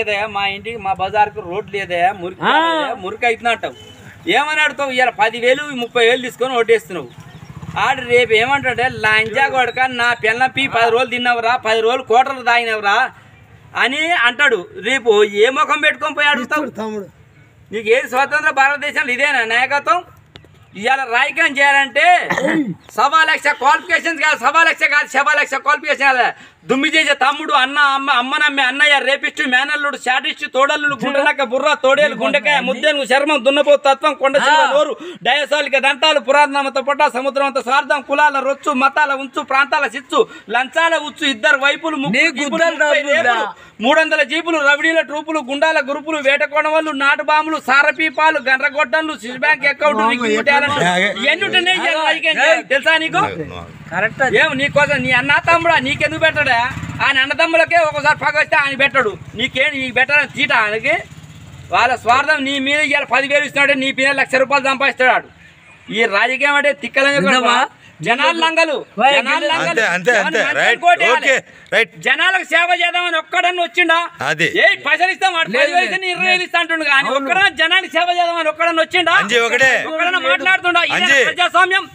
లేదయా మా ఇంటికి మా బజార్కు రోడ్ లేదయా మురికి అవుతున్నా అంటావు ఏమని అడుగుతావు ఇలా 10,000 30,000 తీసుకొని ఓటేస్తున్నావు ఆడు రేపు ఏమంటాడే లంజా కొడక నా పిల్లం 10 రోజులు తిన్నావురా 10 రోజులు కోటలు తాగినవురా అని అంటాడు రేపు ఏ ముఖం పెట్టుకొని పోయి అడుగుతావు నీకు ఏది స్వతంత్ర భారతదేశంలో ఇదేనా నాయకత్వం ఇవాళ రాజకీయం చేయాలంటే 1,00,000 క్వాలిఫికేషన్స్ కాదు 1,00,000 క్వాలిఫికేషన్ కాదు దుమ్మి చేసే తమ్ముడు అన్న అమ్మనమ్మే అన్నయ్య రేపిస్టు మేనల్లుడు శాటిస్టు తోడల్లుడు గుండెనక్క బుర్ర తోడేలు గుండెకాయ ముద్దెను చర్మం దున్నపో తత్వం కొండ నోరు డయసాలిక దంతాలు పురాతనమతో పొట్ట సముద్రమంత స్వార్థం కులాల రొచ్చు మతాల ఉంచు ప్రాంతాల సిచ్చు లంచాల ఉచ్చు ఇద్దరు వైపులు 300 జీపులు రవిడీల ట్రూపులు గుండాల గ్రూపులు వేటకోణవళ్ళు నాటు బాంబులు సారపీపాలు గండ్రగొడ్డలు స్విస్ బ్యాంక్ అకౌంట్ తెలుసా నీకు ఏం నీకోసం నీ అన్న తమ్ముడా నీకెందుకు పెట్టడా ఆయన అన్నదమ్ములకే ఒకసారి పగ వస్తే ఆయన పెట్టడు నీకు పెట్టాలని తీట ఆయనకి వాళ్ళ స్వార్థం నీ మీద ఇవాళ 10,000 ఇస్తున్నాడే నీ మీద ₹1,00,000 సంపాదిస్తాడు ఈ రాజకీయం అంటే తిక్కలంగా జనాలు లంగలు జనాలకు సేవ చేద్దామని ఒక్కడన్నా వచ్చిండా ఏ పైసలు ఇస్తాం 20,000 ఇస్తా అంటుండు కానీ ఒక్కడన్నా జనానికి సేవ చేద్దామని ఒక్కడన్నా వచ్చిండా ఒక్కడన్నా మాట్లాడుతుండా ప్రజాస్వామ్యం